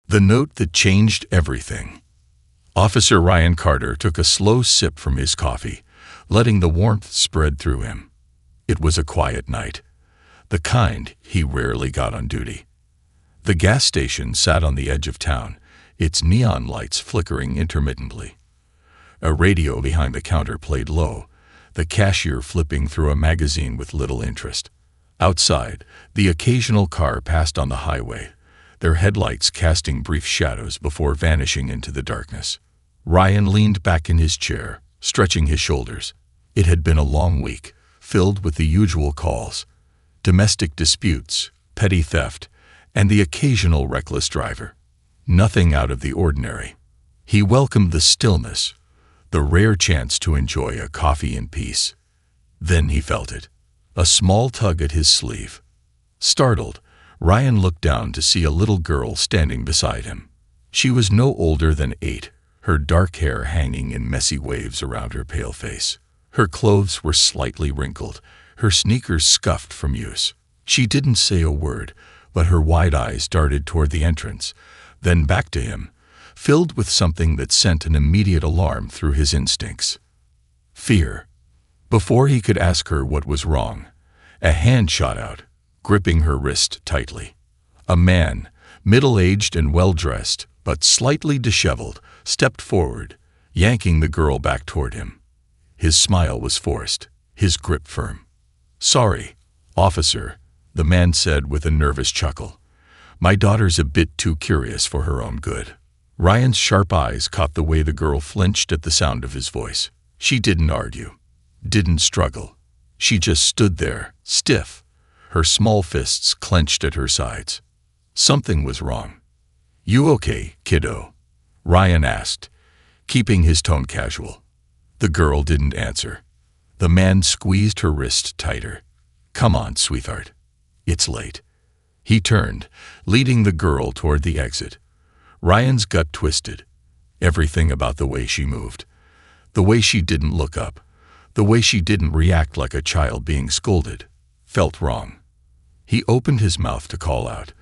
The note that changed everything. Officer Ryan Carter took a slow sip from his coffee, letting the warmth spread through him. It was a quiet night, the kind he rarely got on duty. The gas station sat on the edge of town, its neon lights flickering intermittently. A radio behind the counter played low, the cashier flipping through a magazine with little interest. Outside, the occasional car passed on the highway, their headlights casting brief shadows before vanishing into the darkness. Ryan leaned back in his chair, stretching his shoulders. It had been a long week, filled with the usual calls: domestic disputes, petty theft, and the occasional reckless driver. Nothing out of the ordinary. He welcomed the stillness, the rare chance to enjoy a coffee in peace. Then he felt it, a small tug at his sleeve. Startled, Ryan looked down to see a little girl standing beside him. She was no older than 8, her dark hair hanging in messy waves around her pale face. Her clothes were slightly wrinkled, her sneakers scuffed from use. She didn't say a word, but her wide eyes darted toward the entrance, then back to him, filled with something that sent an immediate alarm through his instincts. Fear. Before he could ask her what was wrong, a hand shot out, gripping her wrist tightly. A man, middle-aged and well-dressed, but slightly disheveled, stepped forward, yanking the girl back toward him. His smile was forced, his grip firm. "Sorry, officer," the man said with a nervous chuckle. "My daughter's a bit too curious for her own good." Ryan's sharp eyes caught the way the girl flinched at the sound of his voice. She didn't argue, didn't struggle. She just stood there, stiff, her small fists clenched at her sides. Something was wrong. "You okay, kiddo?" Ryan asked, keeping his tone casual. The girl didn't answer. The man squeezed her wrist tighter. "Come on, sweetheart. It's late." He turned, leading the girl toward the exit. Ryan's gut twisted. Everything about the way she moved, the way she didn't look up, the way she didn't react like a child being scolded, felt wrong. He opened his mouth to call out,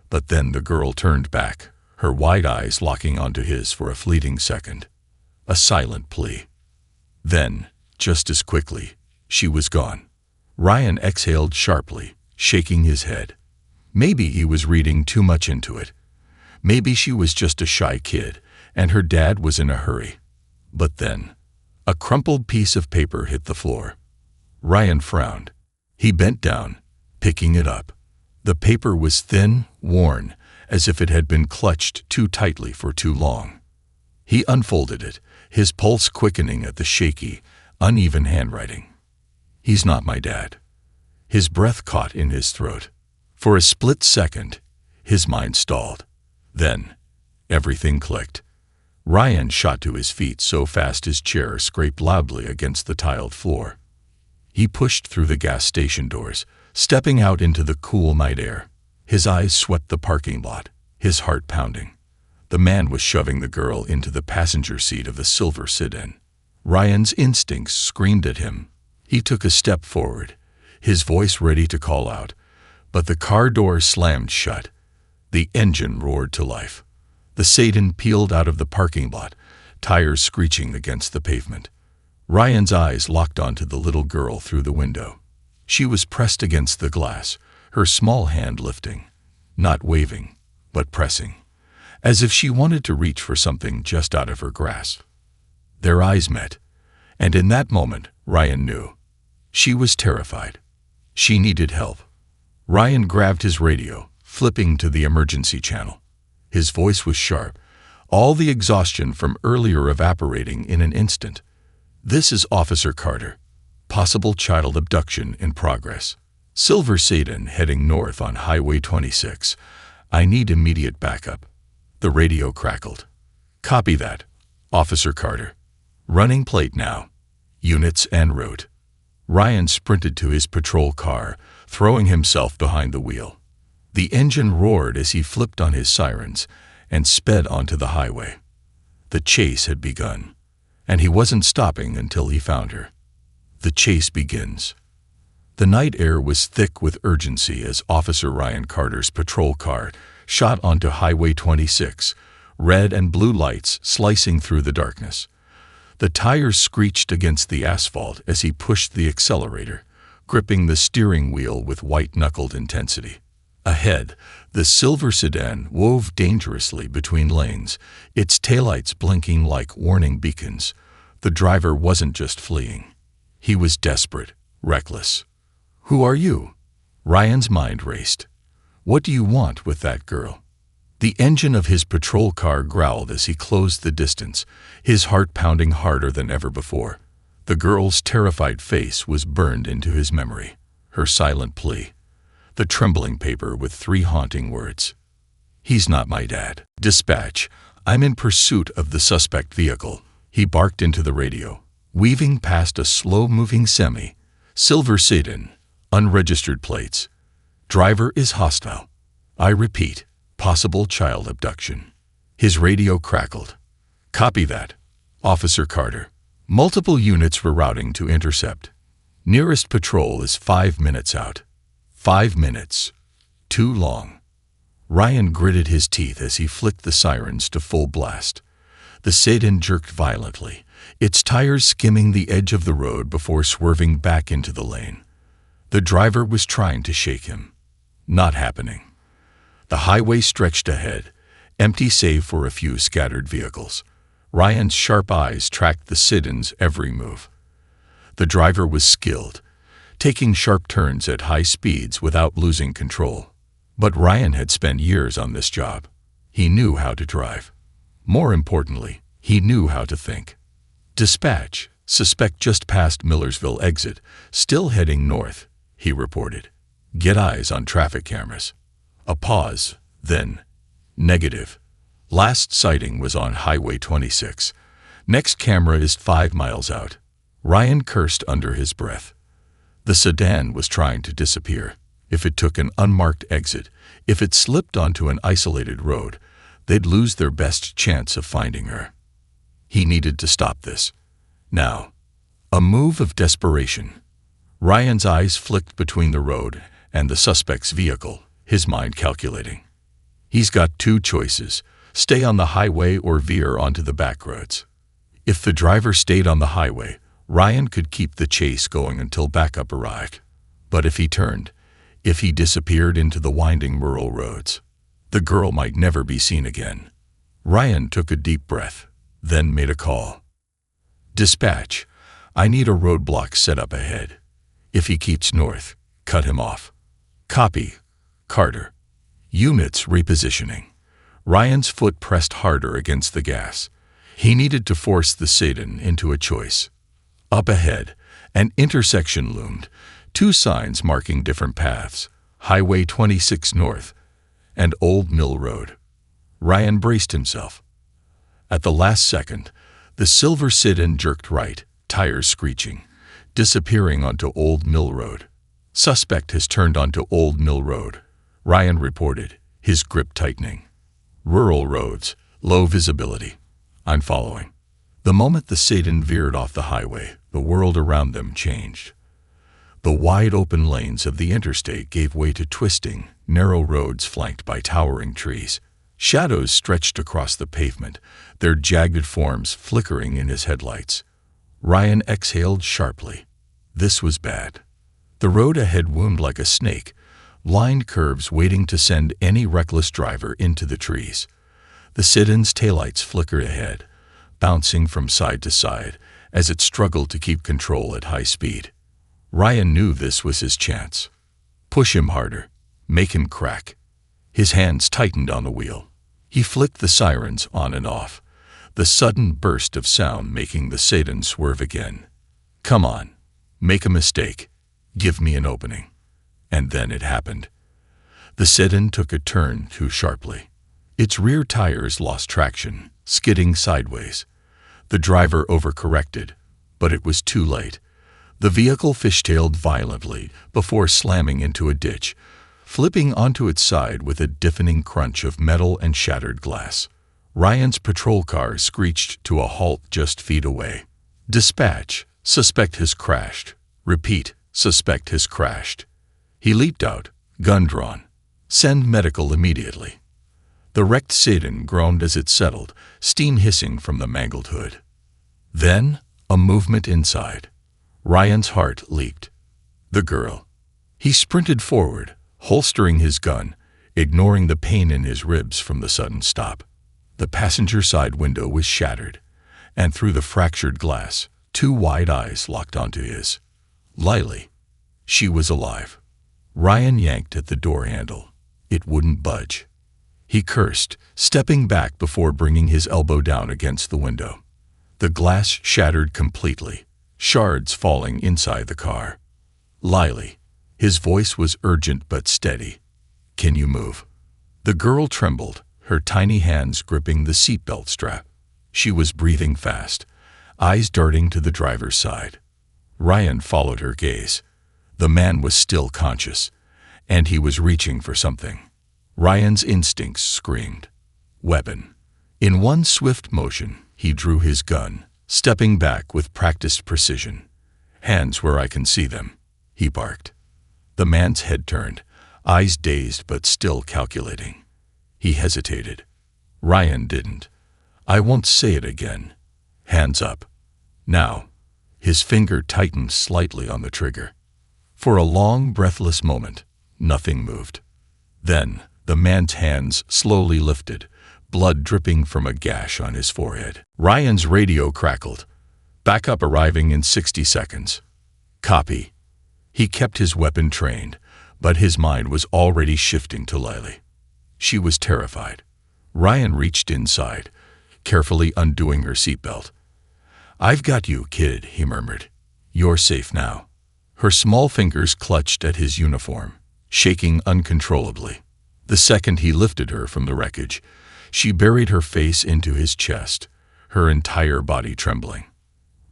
but then the girl turned back, her wide eyes locking onto his for a fleeting second. A silent plea. Then, just as quickly, she was gone. Ryan exhaled sharply, shaking his head. Maybe he was reading too much into it. Maybe she was just a shy kid, and her dad was in a hurry. But then, a crumpled piece of paper hit the floor. Ryan frowned. He bent down, picking it up. The paper was thin, worn, as if it had been clutched too tightly for too long. He unfolded it, his pulse quickening at the shaky, uneven handwriting. "He's not my dad." His breath caught in his throat. For a split second, his mind stalled. Then, everything clicked. Ryan shot to his feet so fast his chair scraped loudly against the tiled floor. He pushed through the gas station doors, stepping out into the cool night air. His eyes swept the parking lot, his heart pounding. The man was shoving the girl into the passenger seat of the silver sedan. Ryan's instincts screamed at him. He took a step forward, his voice ready to call out, but the car door slammed shut. The engine roared to life. The sedan peeled out of the parking lot, tires screeching against the pavement. Ryan's eyes locked onto the little girl through the window. She was pressed against the glass, her small hand lifting, not waving, but pressing, as if she wanted to reach for something just out of her grasp. Their eyes met, and in that moment, Ryan knew. She was terrified. She needed help. Ryan grabbed his radio, flipping to the emergency channel. His voice was sharp, all the exhaustion from earlier evaporating in an instant. "This is Officer Carter. Possible child abduction in progress. Silver sedan heading north on Highway 26. I need immediate backup." The radio crackled. "Copy that, Officer Carter. Running plate now. Units en route." Ryan sprinted to his patrol car, throwing himself behind the wheel. The engine roared as he flipped on his sirens and sped onto the highway. The chase had begun, and he wasn't stopping until he found her. The chase begins. The night air was thick with urgency as Officer Ryan Carter's patrol car shot onto Highway 26, red and blue lights slicing through the darkness. The tires screeched against the asphalt as he pushed the accelerator, gripping the steering wheel with white-knuckled intensity. Ahead, the silver sedan wove dangerously between lanes, its taillights blinking like warning beacons. The driver wasn't just fleeing. He was desperate, reckless. "Who are you?" Ryan's mind raced. "What do you want with that girl?" The engine of his patrol car growled as he closed the distance, his heart pounding harder than ever before. The girl's terrified face was burned into his memory, her silent plea, the trembling paper with 3 haunting words. "He's not my dad." "Dispatch, I'm in pursuit of the suspect vehicle," he barked into the radio, weaving past a slow-moving semi, silver sedan, unregistered plates. "Driver is hostile. I repeat, possible child abduction." His radio crackled. "Copy that, Officer Carter. Multiple units were routing to intercept. Nearest patrol is 5 minutes out." 5 minutes. Too long. Ryan gritted his teeth as he flicked the sirens to full blast. The sedan jerked violently, its tires skimming the edge of the road before swerving back into the lane. The driver was trying to shake him. Not happening. The highway stretched ahead, empty save for a few scattered vehicles. Ryan's sharp eyes tracked the sedan's every move. The driver was skilled, taking sharp turns at high speeds without losing control. But Ryan had spent years on this job. He knew how to drive. More importantly, he knew how to think. "Dispatch, suspect just past Millersville exit, still heading north," he reported. "Get eyes on traffic cameras." A pause, then, "Negative. Last sighting was on Highway 26. Next camera is 5 miles out." Ryan cursed under his breath. The sedan was trying to disappear. If it took an unmarked exit, if it slipped onto an isolated road, they'd lose their best chance of finding her. He needed to stop this. Now. A move of desperation. Ryan's eyes flicked between the road and the suspect's vehicle, his mind calculating. He's got 2 choices: stay on the highway or veer onto the back roads. If the driver stayed on the highway, Ryan could keep the chase going until backup arrived. But if he turned, if he disappeared into the winding rural roads, the girl might never be seen again. Ryan took a deep breath, then made a call. "Dispatch, I need a roadblock set up ahead. If he keeps north, cut him off." "Copy, Carter." Units repositioning. Ryan's foot pressed harder against the gas. He needed to force the sedan into a choice. Up ahead, an intersection loomed, 2 signs marking different paths: Highway 26 North and Old Mill Road. Ryan braced himself. At the last second, the silver sedan jerked right, tires screeching, disappearing onto Old Mill Road. "Suspect has turned onto Old Mill Road," Ryan reported, his grip tightening. "Rural roads, low visibility. I'm following." The moment the sedan veered off the highway, the world around them changed. The wide-open lanes of the interstate gave way to twisting, narrow roads flanked by towering trees. Shadows stretched across the pavement, their jagged forms flickering in his headlights. Ryan exhaled sharply. This was bad. The road ahead wound like a snake, lined curves waiting to send any reckless driver into the trees. The sedan's taillights flickered ahead, bouncing from side to side as it struggled to keep control at high speed. Ryan knew this was his chance. Push him harder. Make him crack. His hands tightened on the wheel. He flicked the sirens on and off, the sudden burst of sound making the sedan swerve again. "Come on. Make a mistake. Give me an opening." And then it happened. The sedan took a turn too sharply. Its rear tires lost traction, skidding sideways. The driver overcorrected, but it was too late. The vehicle fishtailed violently before slamming into a ditch, flipping onto its side with a deafening crunch of metal and shattered glass. Ryan's patrol car screeched to a halt just feet away. "Dispatch, suspect has crashed. Repeat, suspect has crashed." He leaped out, gun drawn. "Send medical immediately." The wrecked sedan groaned as it settled, steam hissing from the mangled hood. Then, a movement inside. Ryan's heart leaped. The girl. He sprinted forward, holstering his gun, ignoring the pain in his ribs from the sudden stop. The passenger side window was shattered, and through the fractured glass, 2 wide eyes locked onto his. Lily. She was alive. Ryan yanked at the door handle. It wouldn't budge. He cursed, stepping back before bringing his elbow down against the window. The glass shattered completely, shards falling inside the car. Lily. His voice was urgent but steady. Can you move? The girl trembled, her tiny hands gripping the seatbelt strap. She was breathing fast, eyes darting to the driver's side. Ryan followed her gaze. The man was still conscious, and he was reaching for something. Ryan's instincts screamed. Weapon. In one swift motion, he drew his gun, stepping back with practiced precision. Hands where I can see them, he barked. The man's head turned, eyes dazed but still calculating. He hesitated. Ryan didn't. I won't say it again. Hands up. Now. His finger tightened slightly on the trigger. For a long, breathless moment, nothing moved. Then, the man's hands slowly lifted, blood dripping from a gash on his forehead. Ryan's radio crackled. Backup arriving in 60 seconds. Copy. He kept his weapon trained, but his mind was already shifting to Lily. She was terrified. Ryan reached inside, carefully undoing her seatbelt. I've got you, kid, he murmured. You're safe now. Her small fingers clutched at his uniform, shaking uncontrollably. The second he lifted her from the wreckage, she buried her face into his chest, her entire body trembling.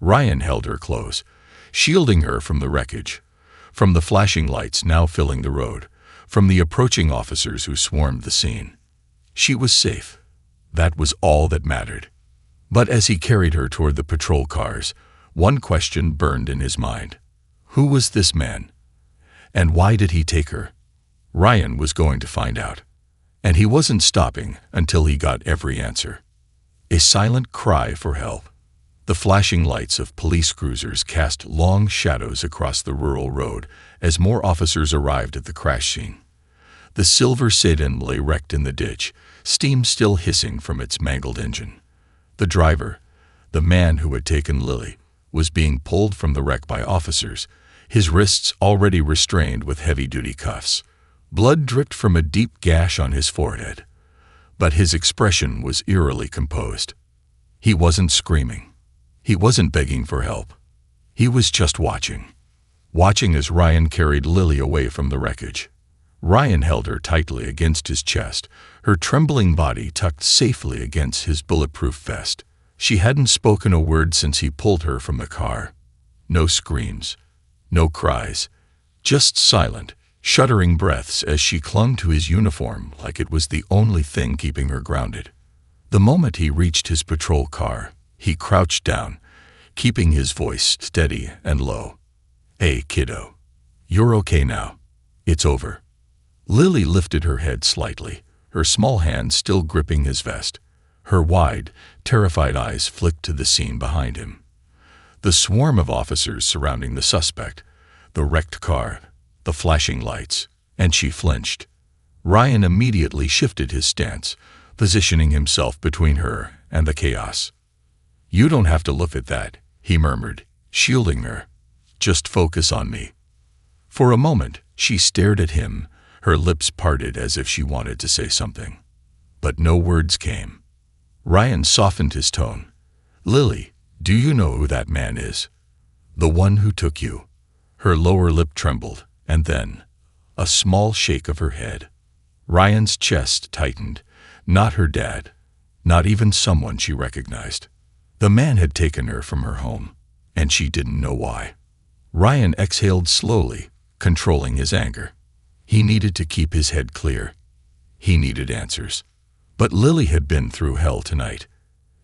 Ryan held her close, shielding her from the wreckage, from the flashing lights now filling the road, from the approaching officers who swarmed the scene. She was safe. That was all that mattered. But as he carried her toward the patrol cars, one question burned in his mind. Who was this man? And why did he take her? Ryan was going to find out. And he wasn't stopping until he got every answer. A silent cry for help. The flashing lights of police cruisers cast long shadows across the rural road as more officers arrived at the crash scene. The silver sedan lay wrecked in the ditch, steam still hissing from its mangled engine. The driver, the man who had taken Lily, was being pulled from the wreck by officers, his wrists already restrained with heavy-duty cuffs. Blood dripped from a deep gash on his forehead, but his expression was eerily composed. He wasn't screaming. He wasn't begging for help. He was just watching. Watching as Ryan carried Lily away from the wreckage. Ryan held her tightly against his chest, her trembling body tucked safely against his bulletproof vest. She hadn't spoken a word since he pulled her from the car. No screams, no cries, just silent, shuddering breaths as she clung to his uniform like it was the only thing keeping her grounded. The moment he reached his patrol car, he crouched down, keeping his voice steady and low. Hey, kiddo. You're okay now. It's over. Lily lifted her head slightly, her small hand still gripping his vest. Her wide, terrified eyes flicked to the scene behind him. The swarm of officers surrounding the suspect, the wrecked car, the flashing lights, and she flinched. Ryan immediately shifted his stance, positioning himself between her and the chaos. You don't have to look at that, he murmured, shielding her. Just focus on me. For a moment, she stared at him, her lips parted as if she wanted to say something. But no words came. Ryan softened his tone. Lily, do you know who that man is? The one who took you. Her lower lip trembled, and then, a small shake of her head. Ryan's chest tightened. Not her dad. Not even someone she recognized. The man had taken her from her home, and she didn't know why. Ryan exhaled slowly, controlling his anger. He needed to keep his head clear. He needed answers. But Lily had been through hell tonight.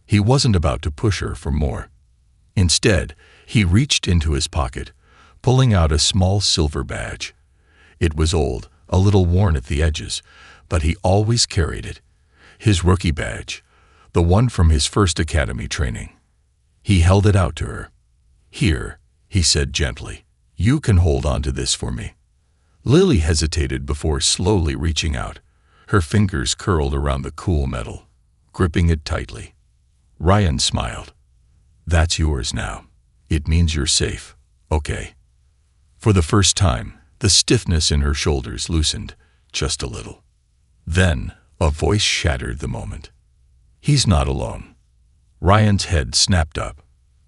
He wasn't about to push her for more. Instead, he reached into his pocket, pulling out a small silver badge. It was old, a little worn at the edges, but he always carried it. his rookie badge, the one from his first academy training. He held it out to her. "Here," he said gently. "You can hold on to this for me." Lily hesitated before slowly reaching out. Her fingers curled around the cool metal, gripping it tightly. Ryan smiled. "That's yours now. It means you're safe, okay?" For the first time, the stiffness in her shoulders loosened, just a little. Then, a voice shattered the moment. "He's not alone." Ryan's head snapped up.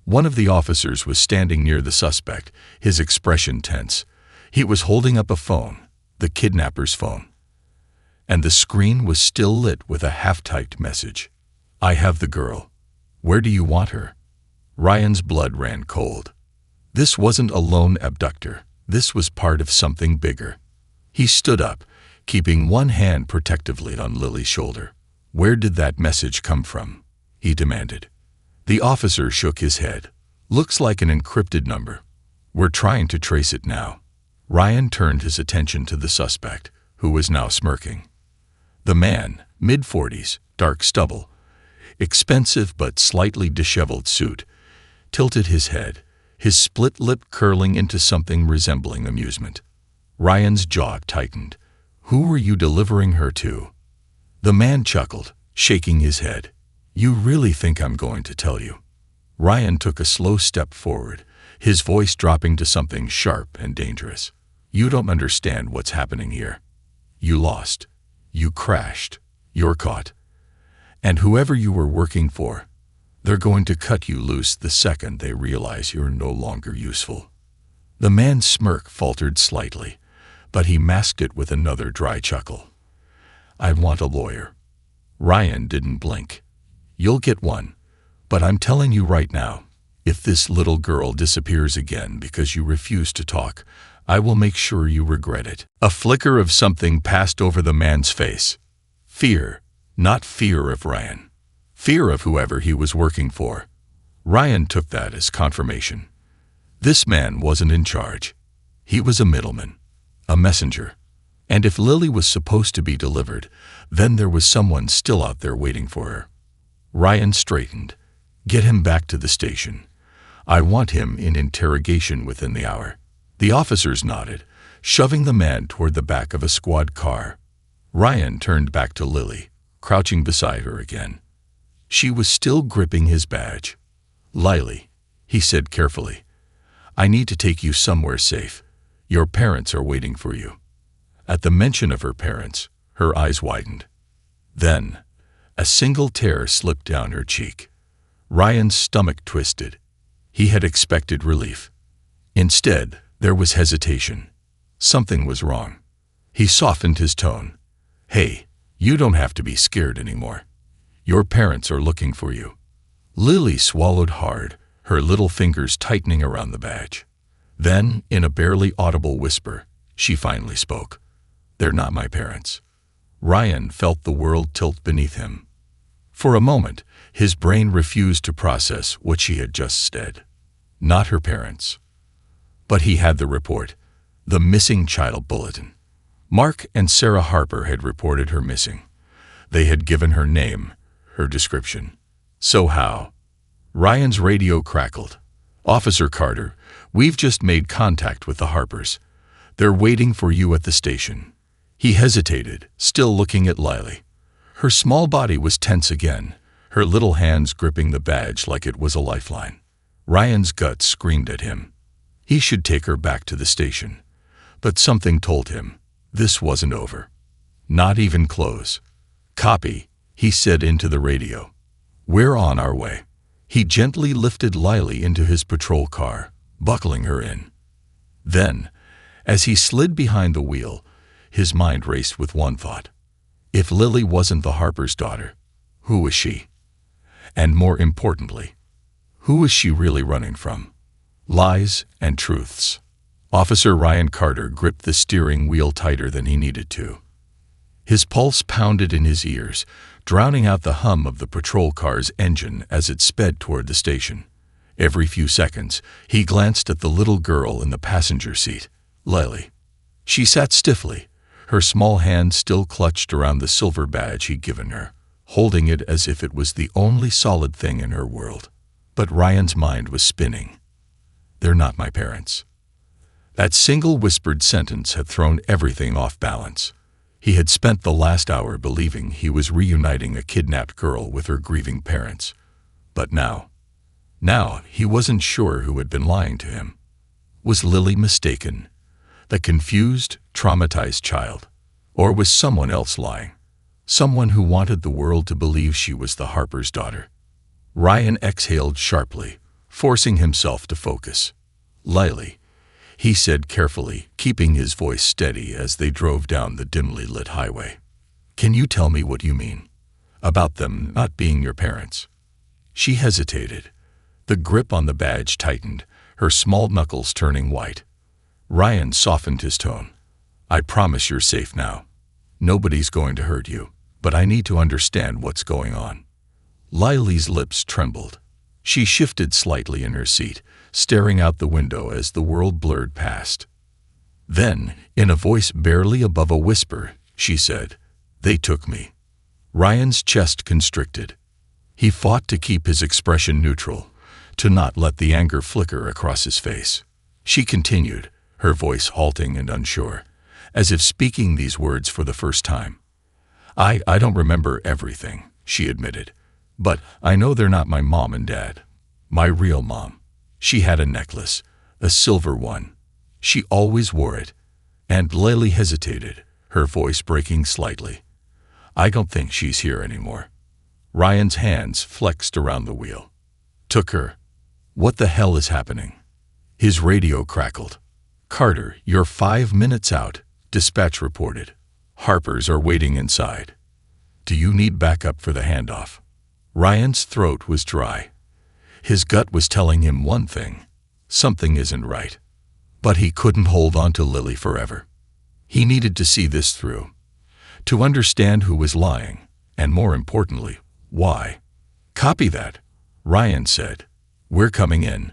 One of the officers was standing near the suspect, his expression tense. He was holding up a phone, the kidnapper's phone. And the screen was still lit with a half-typed message. "I have the girl. Where do you want her?" Ryan's blood ran cold. This wasn't a lone abductor. This was part of something bigger. He stood up, keeping one hand protectively on Lily's shoulder. "Where did that message come from?" he demanded. The officer shook his head. "Looks like an encrypted number. We're trying to trace it now." Ryan turned his attention to the suspect, who was now smirking. The man, mid-40s, dark stubble, expensive but slightly disheveled suit, tilted his head, his split lip curling into something resembling amusement. Ryan's jaw tightened. "Who were you delivering her to?" The man chuckled, shaking his head. "You really think I'm going to tell you?" Ryan took a slow step forward, his voice dropping to something sharp and dangerous. "You don't understand what's happening here. You lost. You crashed. You're caught. And whoever you were working for, they're going to cut you loose the second they realize you're no longer useful." The man's smirk faltered slightly, but he masked it with another dry chuckle. "I want a lawyer." Ryan didn't blink. "You'll get one, but I'm telling you right now, if this little girl disappears again because you refuse to talk, I will make sure you regret it." A flicker of something passed over the man's face. Fear, not fear of Ryan. Fear of whoever he was working for. Ryan took that as confirmation. This man wasn't in charge. He was a middleman, a messenger. And if Lily was supposed to be delivered, then there was someone still out there waiting for her. Ryan straightened. "Get him back to the station. I want him in interrogation within the hour." The officers nodded, shoving the man toward the back of a squad car. Ryan turned back to Lily, crouching beside her again. She was still gripping his badge. "Lily," he said carefully, "I need to take you somewhere safe. Your parents are waiting for you." At the mention of her parents, her eyes widened. Then, a single tear slipped down her cheek. Ryan's stomach twisted. He had expected relief. Instead, there was hesitation. Something was wrong. He softened his tone. "Hey, you don't have to be scared anymore. Your parents are looking for you." Lily swallowed hard, her little fingers tightening around the badge. Then, in a barely audible whisper, she finally spoke. "They're not my parents." Ryan felt the world tilt beneath him. For a moment, his brain refused to process what she had just said. Not her parents. But he had the report, the missing child bulletin. Mark and Sarah Harper had reported her missing. They had given her name, her description. So how? Ryan's radio crackled. "Officer Carter, we've just made contact with the Harpers. They're waiting for you at the station." He hesitated, still looking at Lily. Her small body was tense again, her little hands gripping the badge like it was a lifeline. Ryan's gut screamed at him. He should take her back to the station. But something told him this wasn't over. Not even close. "Copy," he said into the radio. "We're on our way." He gently lifted Lily into his patrol car, buckling her in. Then, as he slid behind the wheel, his mind raced with one thought. If Lily wasn't the Harper's daughter, who was she? And more importantly, who was she really running from? Lies and truths. Officer Ryan Carter gripped the steering wheel tighter than he needed to. His pulse pounded in his ears, drowning out the hum of the patrol car's engine as it sped toward the station. Every few seconds, he glanced at the little girl in the passenger seat, Lily. She sat stiffly, her small hand still clutched around the silver badge he'd given her, holding it as if it was the only solid thing in her world. But Ryan's mind was spinning. They're not my parents. That single whispered sentence had thrown everything off balance. He had spent the last hour believing he was reuniting a kidnapped girl with her grieving parents. But now he wasn't sure who had been lying to him. Was Lily mistaken? The confused, traumatized child? Or was someone else lying? Someone who wanted the world to believe she was the Harper's daughter? Ryan exhaled sharply, forcing himself to focus. "Lily," he said carefully, keeping his voice steady as they drove down the dimly lit highway. "Can you tell me what you mean about them not being your parents?" She hesitated. The grip on the badge tightened, her small knuckles turning white. Ryan softened his tone. "I promise you're safe now. Nobody's going to hurt you, but I need to understand what's going on." Lily's lips trembled. She shifted slightly in her seat, staring out the window as the world blurred past. Then, in a voice barely above a whisper, she said, "They took me." Ryan's chest constricted. He fought to keep his expression neutral, to not let the anger flicker across his face. She continued, her voice halting and unsure, as if speaking these words for the first time. I don't remember everything," she admitted, "but I know they're not my mom and dad. My real mom. She had a necklace, a silver one. She always wore it." And Lily hesitated, her voice breaking slightly. "I don't think she's here anymore." Ryan's hands flexed around the wheel. "Took her? What the hell is happening?" His radio crackled. "Carter, you're 5 minutes out," dispatch reported. "Harpers are waiting inside. Do you need backup for the handoff?" Ryan's throat was dry. His gut was telling him one thing. Something isn't right. But he couldn't hold on to Lily forever. He needed to see this through. To understand who was lying, and more importantly, why. "Copy that," Ryan said. "We're coming in."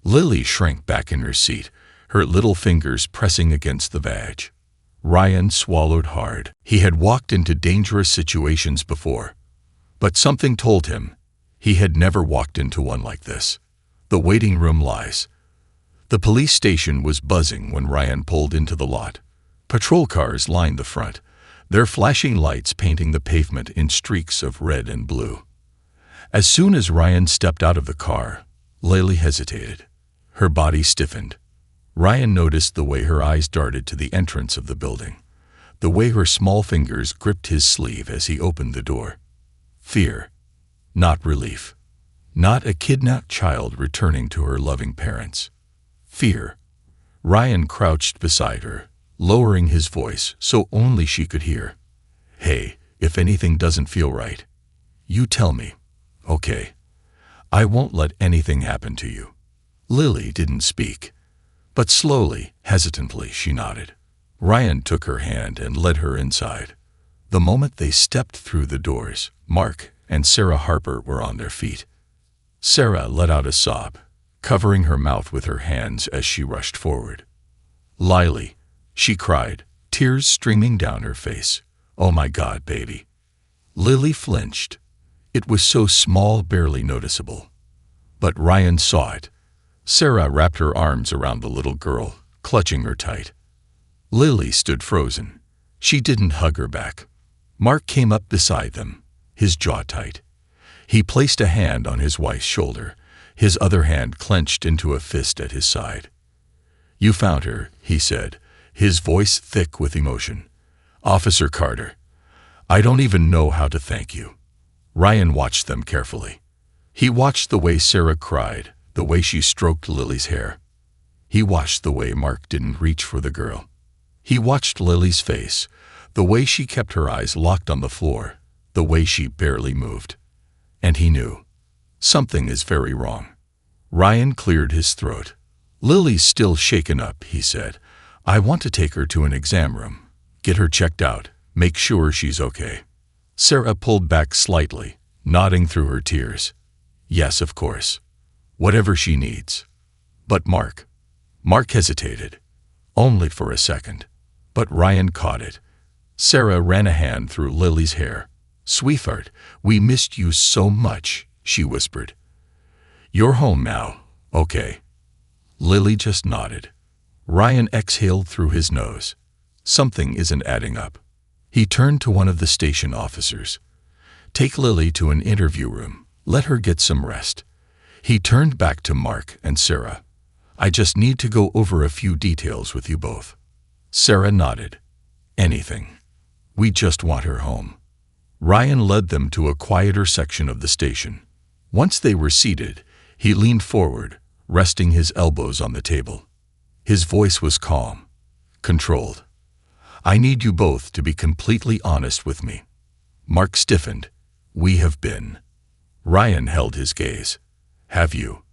Lily shrank back in her seat, her little fingers pressing against the badge. Ryan swallowed hard. He had walked into dangerous situations before, but something told him he had never walked into one like this. The waiting room lies. The police station was buzzing when Ryan pulled into the lot. Patrol cars lined the front, their flashing lights painting the pavement in streaks of red and blue. As soon as Ryan stepped out of the car, Lily hesitated. Her body stiffened. Ryan noticed the way her eyes darted to the entrance of the building, the way her small fingers gripped his sleeve as he opened the door. Fear, not relief. Not a kidnapped child returning to her loving parents. Fear. Ryan crouched beside her, lowering his voice so only she could hear. "Hey, if anything doesn't feel right, you tell me, okay? I won't let anything happen to you." Lily didn't speak, but slowly, hesitantly, she nodded. Ryan took her hand and led her inside. The moment they stepped through the doors, Mark and Sarah Harper were on their feet. Sarah let out a sob, covering her mouth with her hands as she rushed forward. "Lily," she cried, tears streaming down her face. "Oh my God, baby." Lily flinched. It was so small, barely noticeable. But Ryan saw it. Sarah wrapped her arms around the little girl, clutching her tight. Lily stood frozen. She didn't hug her back. Mark came up beside them, his jaw tight. He placed a hand on his wife's shoulder, his other hand clenched into a fist at his side. "You found her," he said, his voice thick with emotion. "Officer Carter, I don't even know how to thank you." Ryan watched them carefully. He watched the way Sarah cried, the way she stroked Lily's hair. He watched the way Mark didn't reach for the girl. He watched Lily's face, the way she kept her eyes locked on the floor, the way she barely moved. And he knew. Something is very wrong. Ryan cleared his throat. "Lily's still shaken up," he said. "I want to take her to an exam room. Get her checked out. Make sure she's okay." Sarah pulled back slightly, nodding through her tears. "Yes, of course. Whatever she needs." But Mark hesitated. Only for a second. But Ryan caught it. Sarah ran a hand through Lily's hair, "Sweetheart, we missed you so much," she whispered. "You're home now, okay?" Lily just nodded. Ryan exhaled through his nose. Something isn't adding up. He turned to one of the station officers. "Take Lily to an interview room. Let her get some rest." He turned back to Mark and Sarah. "I just need to go over a few details with you both." Sarah nodded. "Anything. We just want her home." Ryan led them to a quieter section of the station. Once they were seated, he leaned forward, resting his elbows on the table. His voice was calm, controlled. "I need you both to be completely honest with me." Mark stiffened. "We have been." Ryan held his gaze. "Have you?"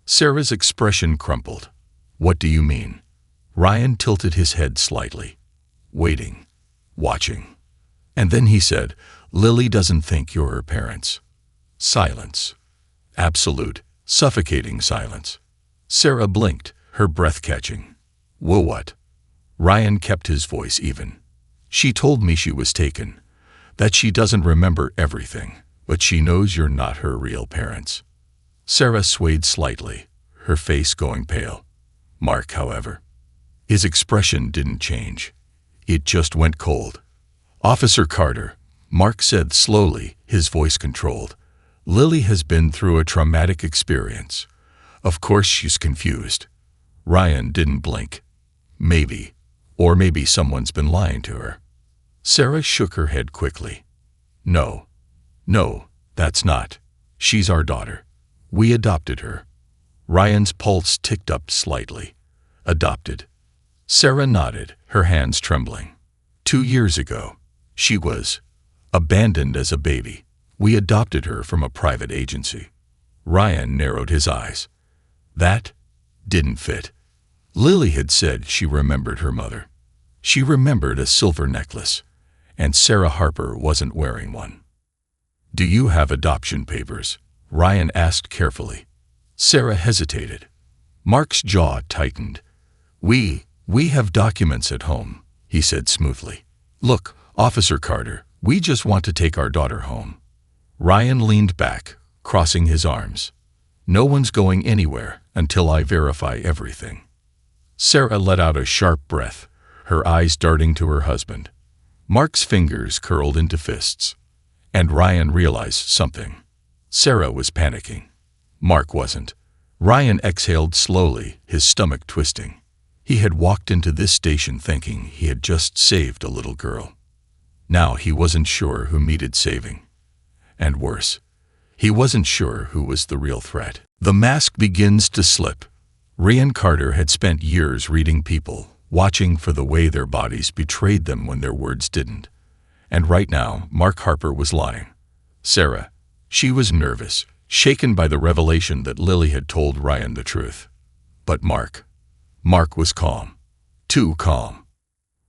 Sarah's expression crumpled. "What do you mean?" Ryan tilted his head slightly. "Waiting. Watching." And then he said, "Lily doesn't think you're her parents." Silence. Absolute, suffocating silence. Sarah blinked, her breath catching. "Whoa, what?" Ryan kept his voice even. "She told me she was taken, that she doesn't remember everything, but she knows you're not her real parents." Sarah swayed slightly, her face going pale. Mark, however, his expression didn't change. It just went cold. "Officer Carter," Mark said slowly, his voice controlled, "Lily has been through a traumatic experience. Of course she's confused." Ryan didn't blink. "Maybe. Or maybe someone's been lying to her." Sarah shook her head quickly. No, that's not. She's our daughter. We adopted her." Ryan's pulse ticked up slightly. "Adopted?" Sarah nodded, her hands trembling. 2 years ago, she was abandoned as a baby. We adopted her from a private agency." Ryan narrowed his eyes. That didn't fit. Lily had said she remembered her mother. She remembered a silver necklace, and Sarah Harper wasn't wearing one. "Do you have adoption papers?" Ryan asked carefully. Sarah hesitated. Mark's jaw tightened. We have documents at home," he said smoothly. "Look, Officer Carter, we just want to take our daughter home." Ryan leaned back, crossing his arms. "No one's going anywhere until I verify everything." Sarah let out a sharp breath, her eyes darting to her husband. Mark's fingers curled into fists, and Ryan realized something. Sarah was panicking. Mark wasn't. Ryan exhaled slowly, his stomach twisting. He had walked into this station thinking he had just saved a little girl. Now he wasn't sure who needed saving. And worse, he wasn't sure who was the real threat. The mask begins to slip. Ryan Carter had spent years reading people, watching for the way their bodies betrayed them when their words didn't. And right now, Mark Harper was lying. Sarah, she was nervous, shaken by the revelation that Lily had told Ryan the truth. But Mark was calm. Too calm.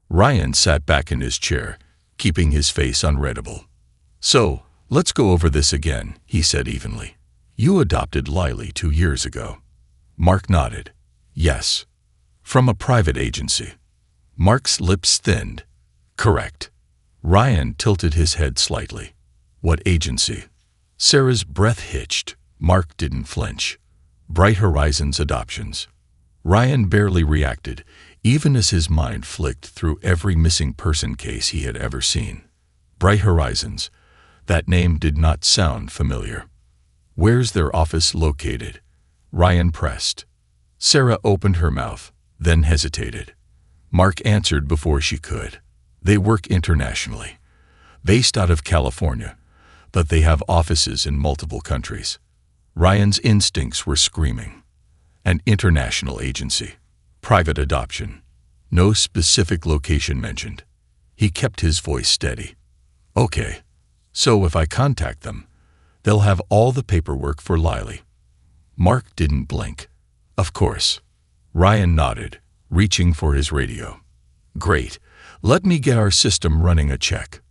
Ryan sat back in his chair, keeping his face unreadable. "So, let's go over this again," he said evenly. "You adopted Lily 2 years ago." Mark nodded. "Yes. From a private agency." Mark's lips thinned. "Correct." Ryan tilted his head slightly. "What agency?" Sarah's breath hitched. Mark didn't flinch. "Bright Horizons Adoptions." Ryan barely reacted, even as his mind flicked through every missing person case he had ever seen. Bright Horizons. That name did not sound familiar. "Where's their office located?" Ryan pressed. Sarah opened her mouth, then hesitated. Mark answered before she could. "They work internationally. Based out of California, but they have offices in multiple countries." Ryan's instincts were screaming. An international agency. Private adoption. No specific location mentioned. He kept his voice steady. "Okay. So if I contact them, they'll have all the paperwork for Lily." Mark didn't blink. "Of course." Ryan nodded, reaching for his radio. "Great. Let me get our system running a check."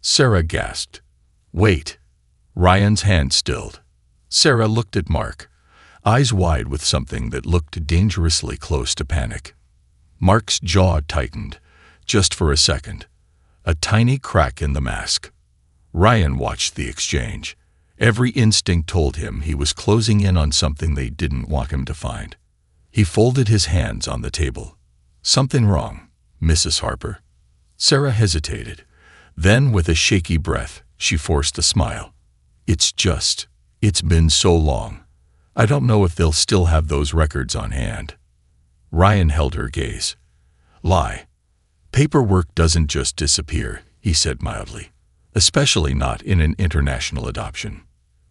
Sarah gasped. "Wait." Ryan's hand stilled. Sarah looked at Mark, eyes wide with something that looked dangerously close to panic. Mark's jaw tightened, just for a second. A tiny crack in the mask. Ryan watched the exchange. Every instinct told him he was closing in on something they didn't want him to find. He folded his hands on the table. "Something wrong, Mrs. Harper?" Sarah hesitated. Then, with a shaky breath, she forced a smile. It's been so long. I don't know if they'll still have those records on hand." Ryan held her gaze. "Lie. Paperwork doesn't just disappear," he said mildly, "especially not in an international adoption."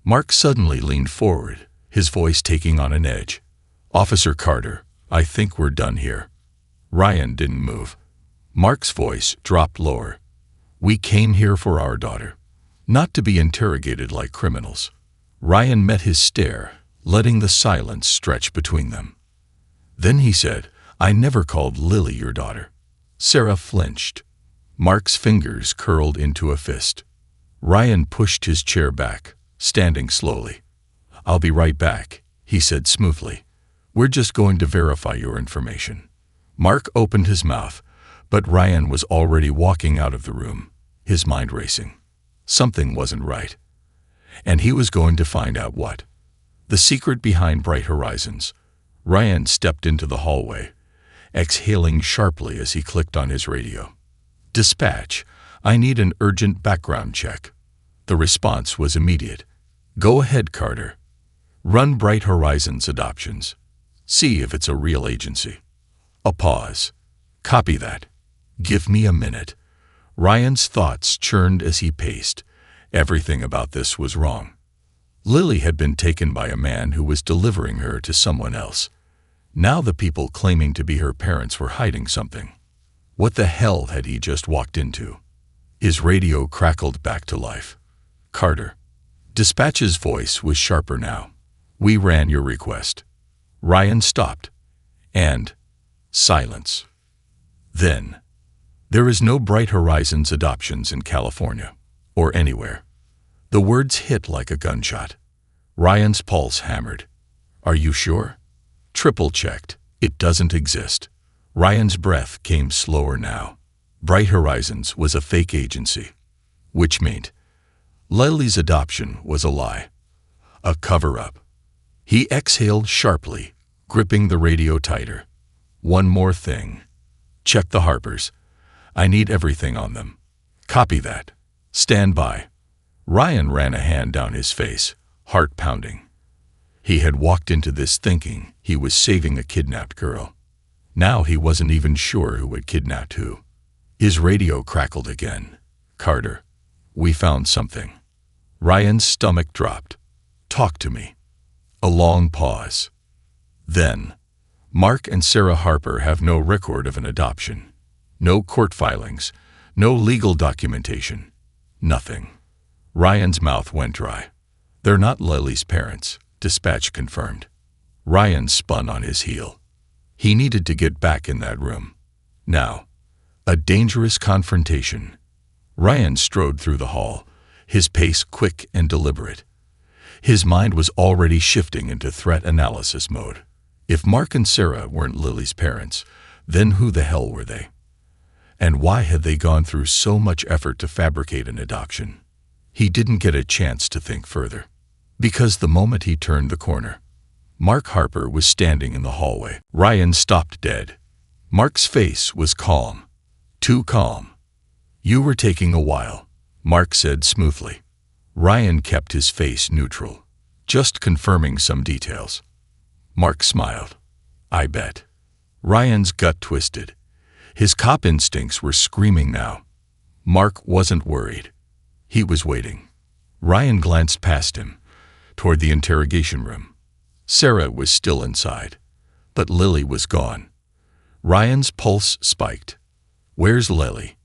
Mark suddenly leaned forward, his voice taking on an edge. "Officer Carter, I think we're done here." Ryan didn't move. Mark's voice dropped lower. "We came here for our daughter, not to be interrogated like criminals." Ryan met his stare, letting the silence stretch between them. Then he said, "I never called Lily your daughter." Sarah flinched. Mark's fingers curled into a fist. Ryan pushed his chair back, standing slowly. "I'll be right back," he said smoothly. "We're just going to verify your information." Mark opened his mouth, but Ryan was already walking out of the room, his mind racing. Something wasn't right. And he was going to find out what. The secret behind Bright Horizons. Ryan stepped into the hallway, exhaling sharply as he clicked on his radio. "Dispatch, I need an urgent background check." The response was immediate. "Go ahead, Carter. Run Bright Horizons Adoptions. See if it's a real agency." A pause. "Copy that. Give me a minute." Ryan's thoughts churned as he paced. Everything about this was wrong. Lily had been taken by a man who was delivering her to someone else. Now the people claiming to be her parents were hiding something. What the hell had he just walked into? His radio crackled back to life. "Carter." Dispatch's voice was sharper now. "We ran your request." Ryan stopped. And silence. Then, "There is no Bright Horizons Adoptions in California, or anywhere." The words hit like a gunshot. Ryan's pulse hammered. "Are you sure?" "Triple-checked. It doesn't exist." Ryan's breath came slower now. Bright Horizons was a fake agency, which meant Lily's adoption was a lie, a cover-up. He exhaled sharply, gripping the radio tighter. "One more thing. Check the Harpers. I need everything on them." "Copy that. Stand by." Ryan ran a hand down his face, heart pounding. He had walked into this thinking he was saving a kidnapped girl. Now he wasn't even sure who had kidnapped who. His radio crackled again. "Carter, we found something." Ryan's stomach dropped. "Talk to me." A long pause. Then, "Mark and Sarah Harper have no record of an adoption. No court filings, no legal documentation. Nothing." Ryan's mouth went dry. "They're not Lily's parents," Dispatch confirmed. Ryan spun on his heel. He needed to get back in that room. Now. A dangerous confrontation. Ryan strode through the hall, his pace quick and deliberate. His mind was already shifting into threat analysis mode. If Mark and Sarah weren't Lily's parents, then who the hell were they? And why had they gone through so much effort to fabricate an adoption? He didn't get a chance to think further. Because the moment he turned the corner, Mark Harper was standing in the hallway. Ryan stopped dead. Mark's face was calm. Too calm. "You were taking a while," Mark said smoothly. Ryan kept his face neutral, just confirming some details. Mark smiled. "I bet." Ryan's gut twisted. His cop instincts were screaming now. Mark wasn't worried. He was waiting. Ryan glanced past him, toward the interrogation room. Sarah was still inside, but Lily was gone. Ryan's pulse spiked. "Where's Lily?"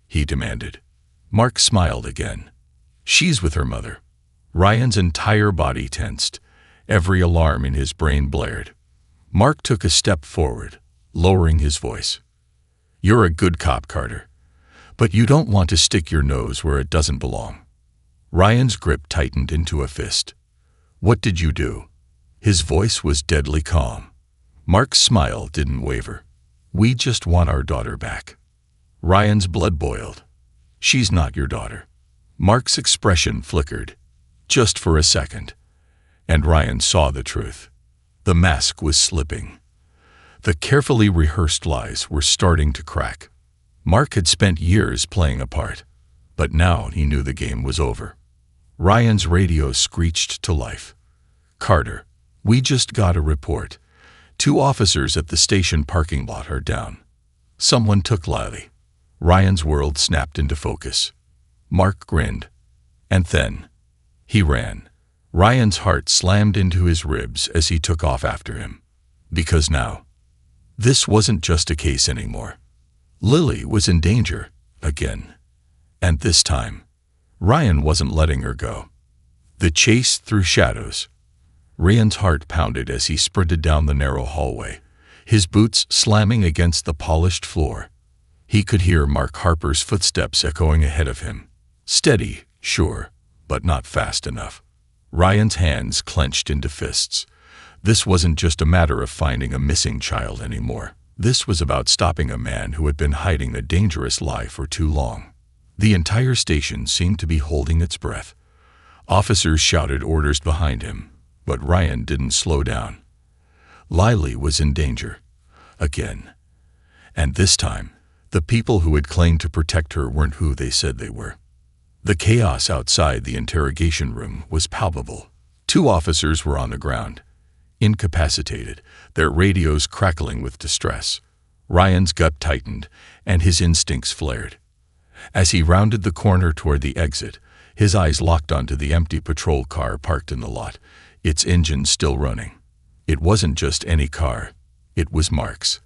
he demanded. Mark smiled again. "She's with her mother." Ryan's entire body tensed. Every alarm in his brain blared. Mark took a step forward, lowering his voice. "You're a good cop, Carter, but you don't want to stick your nose where it doesn't belong." Ryan's grip tightened into a fist. "What did you do?" His voice was deadly calm. Mark's smile didn't waver. "We just want our daughter back." Ryan's blood boiled. "She's not your daughter." Mark's expression flickered, just for a second, and Ryan saw the truth. The mask was slipping. The carefully rehearsed lies were starting to crack. Mark had spent years playing a part, but now he knew the game was over. Ryan's radio screeched to life. "Carter, we just got a report. 2 officers at the station parking lot are down. Someone took Lily." Ryan's world snapped into focus. Mark grinned. And then he ran. Ryan's heart slammed into his ribs as he took off after him. Because now, this wasn't just a case anymore. Lily was in danger, again. And this time, Ryan wasn't letting her go. The chase through shadows. Ryan's heart pounded as he sprinted down the narrow hallway, his boots slamming against the polished floor. He could hear Mark Harper's footsteps echoing ahead of him. Steady, sure, but not fast enough. Ryan's hands clenched into fists. This wasn't just a matter of finding a missing child anymore. This was about stopping a man who had been hiding a dangerous lie for too long. The entire station seemed to be holding its breath. Officers shouted orders behind him, but Ryan didn't slow down. Lily was in danger. Again. And this time, the people who had claimed to protect her weren't who they said they were. The chaos outside the interrogation room was palpable. 2 officers were on the ground, incapacitated, their radios crackling with distress. Ryan's gut tightened, and his instincts flared. As he rounded the corner toward the exit, his eyes locked onto the empty patrol car parked in the lot, its engine still running. It wasn't just any car. It was Mark's.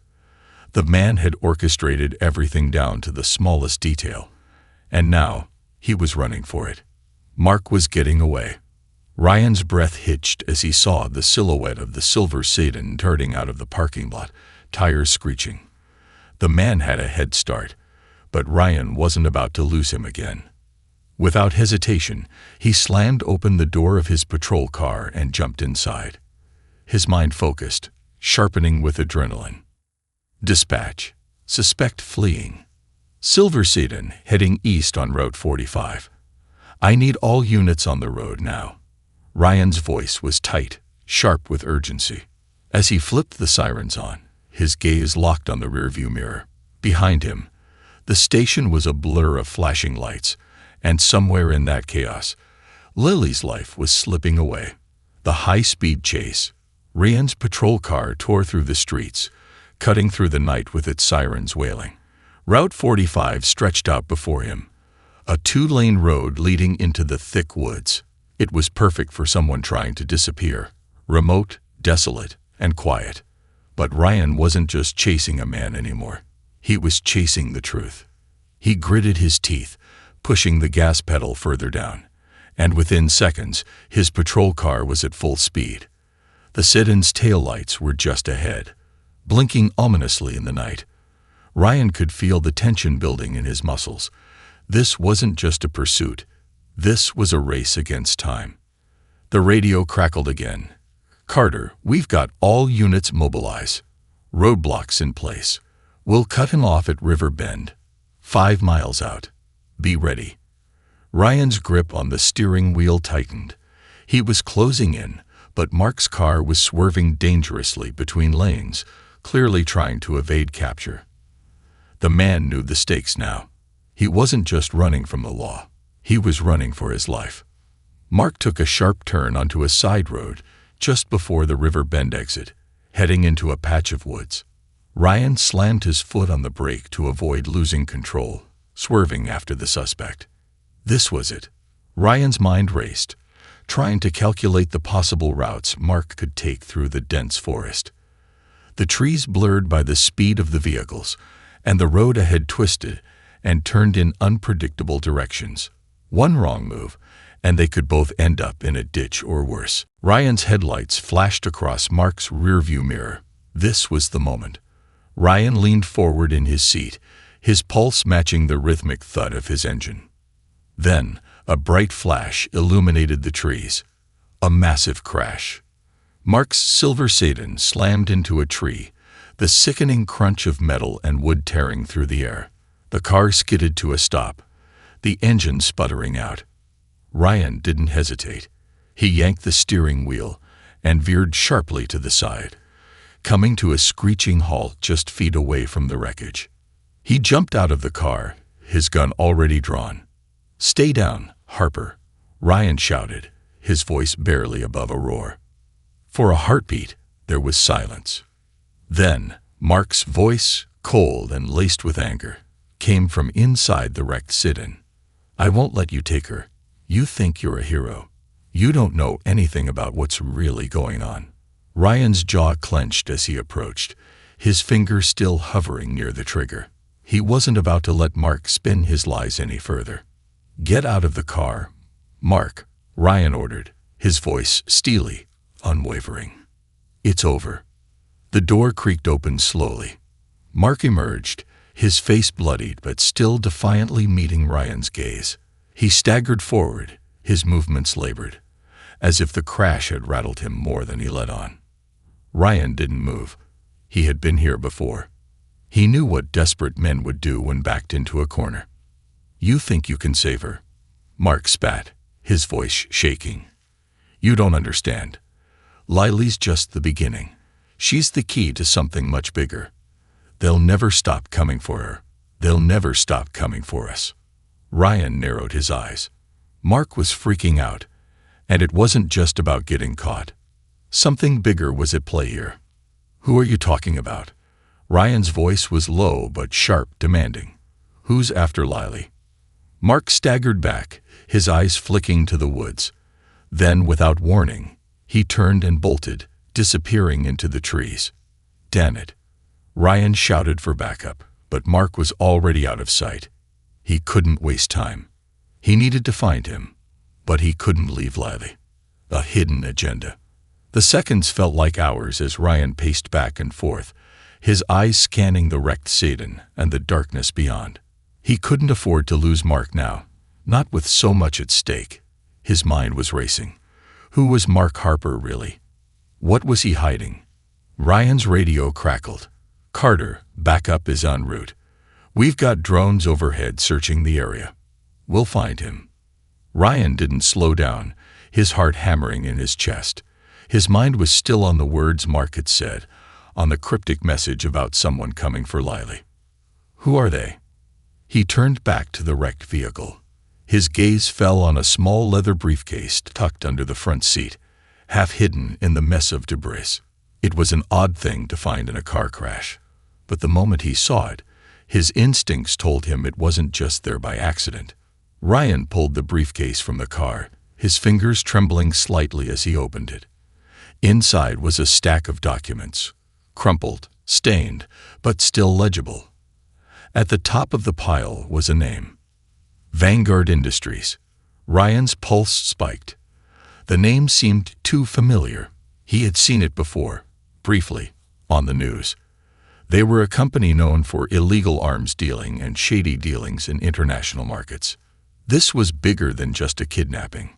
The man had orchestrated everything down to the smallest detail. And now, he was running for it. Mark was getting away. Ryan's breath hitched as he saw the silhouette of the silver sedan darting out of the parking lot, tires screeching. The man had a head start, but Ryan wasn't about to lose him again. Without hesitation, he slammed open the door of his patrol car and jumped inside. His mind focused, sharpening with adrenaline. Dispatch. Suspect fleeing. Silver sedan heading east on Route 45. I need all units on the road now. Ryan's voice was tight, sharp with urgency. As he flipped the sirens on, his gaze locked on the rearview mirror. Behind him, the station was a blur of flashing lights, and somewhere in that chaos, Lily's life was slipping away. The high-speed chase. Ryan's patrol car tore through the streets, cutting through the night with its sirens wailing. Route 45 stretched out before him, a 2-lane road leading into the thick woods. It was perfect for someone trying to disappear, remote, desolate, and quiet. But Ryan wasn't just chasing a man anymore. He was chasing the truth. He gritted his teeth, pushing the gas pedal further down, and within seconds, his patrol car was at full speed. The sedan's taillights were just ahead, blinking ominously in the night. Ryan could feel the tension building in his muscles. This wasn't just a pursuit. This was a race against time. The radio crackled again. "Carter, we've got all units mobilize. Roadblocks in place. We'll cut him off at River Bend, 5 miles out. Be ready." Ryan's grip on the steering wheel tightened. He was closing in, but Mark's car was swerving dangerously between lanes, clearly trying to evade capture. The man knew the stakes now. He wasn't just running from the law. He was running for his life. Mark took a sharp turn onto a side road just before the River Bend exit, heading into a patch of woods. Ryan slammed his foot on the brake to avoid losing control, swerving after the suspect. This was it. Ryan's mind raced, trying to calculate the possible routes Mark could take through the dense forest. The trees blurred by the speed of the vehicles, and the road ahead twisted and turned in unpredictable directions. One wrong move, and they could both end up in a ditch or worse. Ryan's headlights flashed across Mark's rearview mirror. This was the moment. Ryan leaned forward in his seat, his pulse matching the rhythmic thud of his engine. Then, a bright flash illuminated the trees. A massive crash. Mark's silver sedan slammed into a tree, the sickening crunch of metal and wood tearing through the air. The car skidded to a stop, the engine sputtering out. Ryan didn't hesitate. He yanked the steering wheel and veered sharply to the side, coming to a screeching halt just feet away from the wreckage. He jumped out of the car, his gun already drawn. "Stay down, Harper," Ryan shouted, his voice barely above a roar. For a heartbeat, there was silence. Then, Mark's voice, cold and laced with anger, came from inside the wrecked sit-in. "I won't let you take her. You think you're a hero. You don't know anything about what's really going on." Ryan's jaw clenched as he approached, his finger still hovering near the trigger. He wasn't about to let Mark spin his lies any further. "Get out of the car, Mark," Ryan ordered, his voice steely, unwavering. "It's over." The door creaked open slowly. Mark emerged, his face bloodied but still defiantly meeting Ryan's gaze. He staggered forward, his movements labored, as if the crash had rattled him more than he let on. Ryan didn't move. He had been here before. He knew what desperate men would do when backed into a corner. "You think you can save her?" Mark spat, his voice shaking. "You don't understand. Lily's just the beginning. She's the key to something much bigger. They'll never stop coming for her. They'll never stop coming for us." Ryan narrowed his eyes. Mark was freaking out, and it wasn't just about getting caught. Something bigger was at play here. "Who are you talking about?" Ryan's voice was low but sharp, demanding. "Who's after Lily?" Mark staggered back, his eyes flicking to the woods. Then, without warning, he turned and bolted, disappearing into the trees. "Damn it!" Ryan shouted for backup, but Mark was already out of sight. He couldn't waste time. He needed to find him, but he couldn't leave Lily. A hidden agenda. The seconds felt like hours as Ryan paced back and forth, his eyes scanning the wrecked sit-in and the darkness beyond. He couldn't afford to lose Mark now, not with so much at stake. His mind was racing. Who was Mark Harper really? What was he hiding? Ryan's radio crackled. "Carter, backup is en route. We've got drones overhead searching the area. We'll find him." Ryan didn't slow down, his heart hammering in his chest. His mind was still on the words Mark had said, on the cryptic message about someone coming for Lily. "Who are they?" He turned back to the wrecked vehicle. His gaze fell on a small leather briefcase tucked under the front seat, half hidden in the mess of debris. It was an odd thing to find in a car crash, but the moment he saw it, his instincts told him it wasn't just there by accident. Ryan pulled the briefcase from the car, his fingers trembling slightly as he opened it. Inside was a stack of documents, crumpled, stained, but still legible. At the top of the pile was a name. Vanguard Industries. Ryan's pulse spiked. The name seemed too familiar. He had seen it before, briefly, on the news. They were a company known for illegal arms dealing and shady dealings in international markets. This was bigger than just a kidnapping.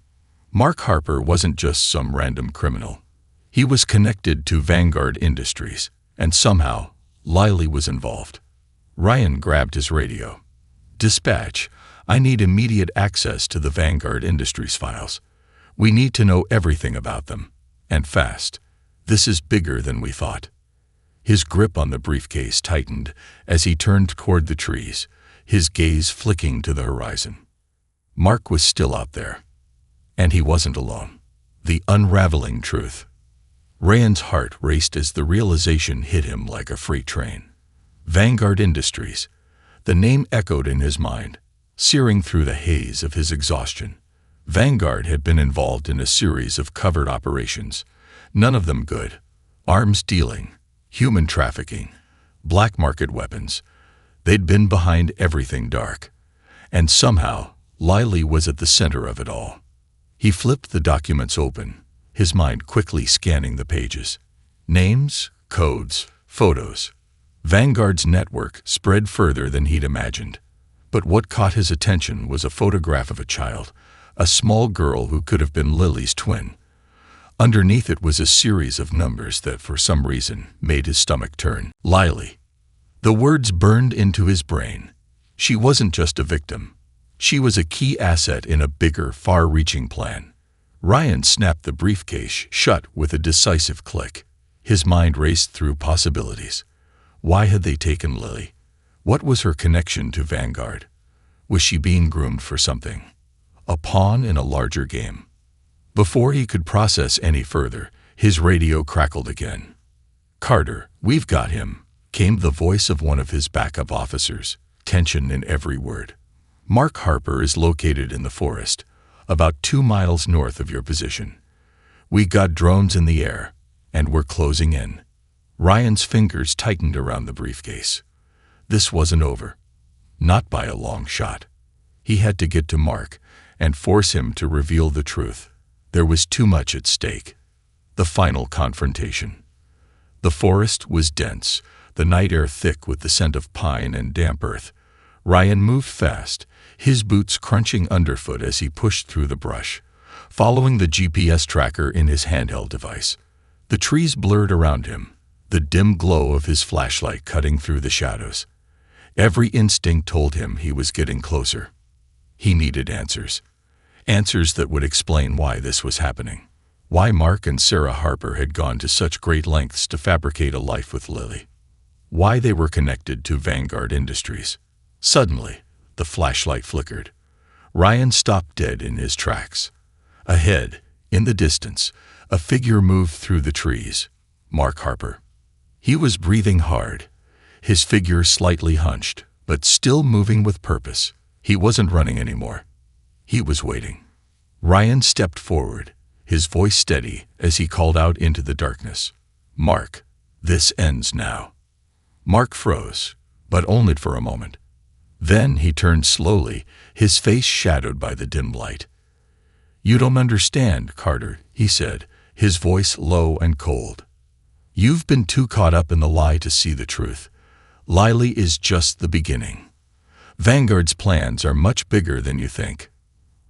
Mark Harper wasn't just some random criminal. He was connected to Vanguard Industries, and somehow, Lily was involved. Ryan grabbed his radio. "Dispatch, I need immediate access to the Vanguard Industries files. We need to know everything about them, and fast. This is bigger than we thought." His grip on the briefcase tightened as he turned toward the trees, his gaze flicking to the horizon. Mark was still out there, and he wasn't alone. The unraveling truth. Ryan's heart raced as the realization hit him like a freight train. Vanguard Industries. The name echoed in his mind, searing through the haze of his exhaustion. Vanguard had been involved in a series of covert operations, none of them good. Arms dealing, human trafficking, black market weapons. They'd been behind everything dark. And somehow, Lily was at the center of it all. He flipped the documents open, his mind quickly scanning the pages. Names, codes, photos. Vanguard's network spread further than he'd imagined. But what caught his attention was a photograph of a child, a small girl who could have been Lily's twin. Underneath it was a series of numbers that, for some reason, made his stomach turn. Lily. The words burned into his brain. She wasn't just a victim. She was a key asset in a bigger, far-reaching plan. Ryan snapped the briefcase shut with a decisive click. His mind raced through possibilities. Why had they taken Lily? What was her connection to Vanguard? Was she being groomed for something? A pawn in a larger game? Before he could process any further, his radio crackled again. "Carter, we've got him," came the voice of one of his backup officers, tension in every word. "Mark Harper is located in the forest, about 2 miles north of your position. We got drones in the air, and we're closing in." Ryan's fingers tightened around the briefcase. This wasn't over. Not by a long shot. He had to get to Mark and force him to reveal the truth. There was too much at stake. The final confrontation. The forest was dense, the night air thick with the scent of pine and damp earth. Ryan moved fast, his boots crunching underfoot as he pushed through the brush, following the GPS tracker in his handheld device. The trees blurred around him, the dim glow of his flashlight cutting through the shadows. Every instinct told him he was getting closer. He needed answers. Answers that would explain why this was happening. Why Mark and Sarah Harper had gone to such great lengths to fabricate a life with Lily. Why they were connected to Vanguard Industries. Suddenly, the flashlight flickered. Ryan stopped dead in his tracks. Ahead, in the distance, a figure moved through the trees. Mark Harper. He was breathing hard, his figure slightly hunched, but still moving with purpose. He wasn't running anymore. He was waiting. Ryan stepped forward, his voice steady as he called out into the darkness. "Mark, this ends now." Mark froze, but only for a moment. Then he turned slowly, his face shadowed by the dim light. "You don't understand, Carter," he said, his voice low and cold. "You've been too caught up in the lie to see the truth. Lily is just the beginning. Vanguard's plans are much bigger than you think."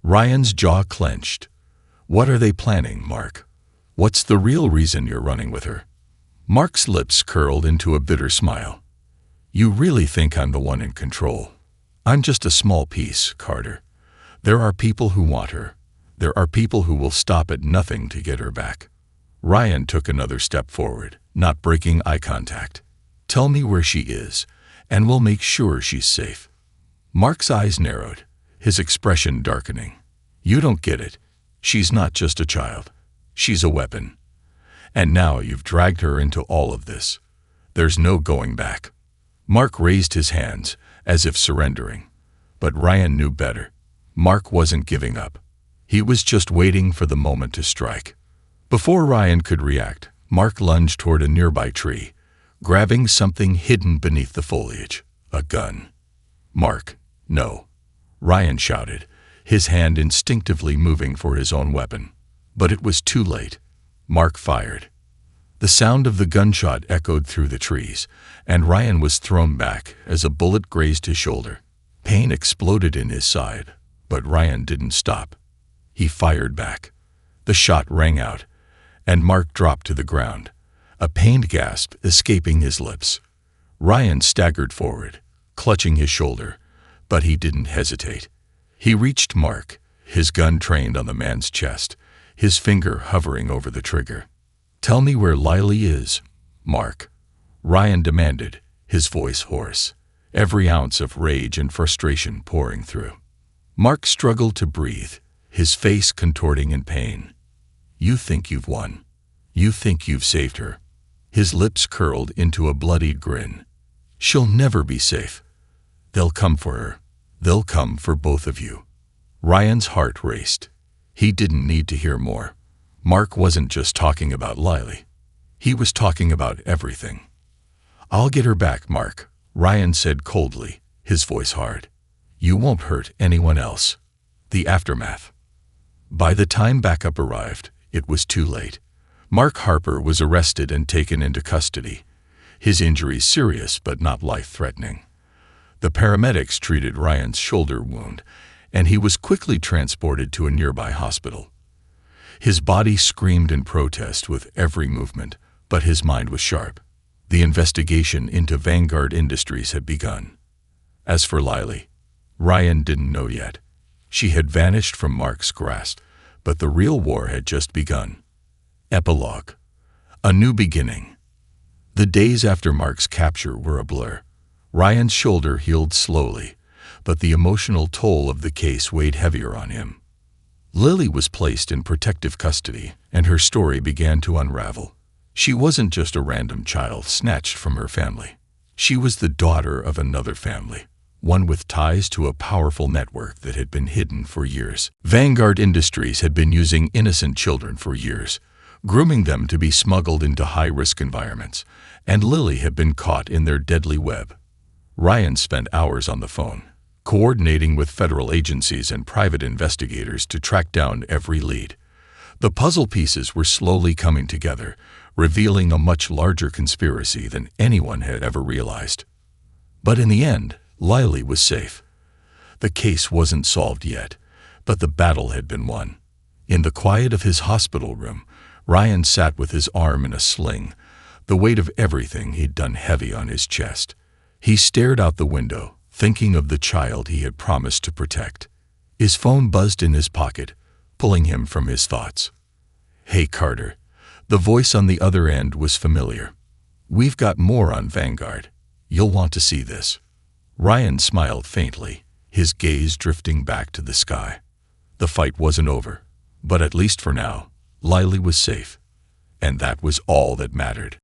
Ryan's jaw clenched. "What are they planning, Mark? What's the real reason you're running with her?" Mark's lips curled into a bitter smile. "You really think I'm the one in control? I'm just a small piece, Carter. There are people who want her. There are people who will stop at nothing to get her back." Ryan took another step forward, not breaking eye contact. "Tell me where she is, and we'll make sure she's safe." Mark's eyes narrowed, his expression darkening. "You don't get it. She's not just a child. She's a weapon. And now you've dragged her into all of this. There's no going back." Mark raised his hands, as if surrendering. But Ryan knew better. Mark wasn't giving up. He was just waiting for the moment to strike. Before Ryan could react, Mark lunged toward a nearby tree, grabbing something hidden beneath the foliage. A gun. "Mark, no!" Ryan shouted, his hand instinctively moving for his own weapon. But it was too late. Mark fired. The sound of the gunshot echoed through the trees, and Ryan was thrown back as a bullet grazed his shoulder. Pain exploded in his side, but Ryan didn't stop. He fired back. The shot rang out, and Mark dropped to the ground, a pained gasp escaping his lips. Ryan staggered forward, clutching his shoulder, but he didn't hesitate. He reached Mark, his gun trained on the man's chest, his finger hovering over the trigger. "Tell me where Lily is, Mark," Ryan demanded, his voice hoarse, every ounce of rage and frustration pouring through. Mark struggled to breathe, his face contorting in pain. "You think you've won. You think you've saved her." His lips curled into a bloodied grin. "She'll never be safe. They'll come for her. They'll come for both of you." Ryan's heart raced. He didn't need to hear more. Mark wasn't just talking about Lily. He was talking about everything. "I'll get her back, Mark," Ryan said coldly, his voice hard. "You won't hurt anyone else." The aftermath. By the time backup arrived, it was too late. Mark Harper was arrested and taken into custody, his injuries serious but not life-threatening. The paramedics treated Ryan's shoulder wound, and he was quickly transported to a nearby hospital. His body screamed in protest with every movement, but his mind was sharp. The investigation into Vanguard Industries had begun. As for Lily, Ryan didn't know yet. She had vanished from Mark's grasp, but the real war had just begun. Epilogue. A new beginning. The days after Mark's capture were a blur. Ryan's shoulder healed slowly, but the emotional toll of the case weighed heavier on him. Lily was placed in protective custody, and her story began to unravel. She wasn't just a random child snatched from her family. She was the daughter of another family, one with ties to a powerful network that had been hidden for years. Vanguard Industries had been using innocent children for years, grooming them to be smuggled into high-risk environments, and Lily had been caught in their deadly web. Ryan spent hours on the phone, coordinating with federal agencies and private investigators to track down every lead. The puzzle pieces were slowly coming together, revealing a much larger conspiracy than anyone had ever realized. But in the end, Lily was safe. The case wasn't solved yet, but the battle had been won. In the quiet of his hospital room, Ryan sat with his arm in a sling, the weight of everything he'd done heavy on his chest. He stared out the window, thinking of the child he had promised to protect. His phone buzzed in his pocket, pulling him from his thoughts. "Hey, Carter." The voice on the other end was familiar. "We've got more on Vanguard. You'll want to see this." Ryan smiled faintly, his gaze drifting back to the sky. The fight wasn't over, but at least for now, Lily was safe. And that was all that mattered.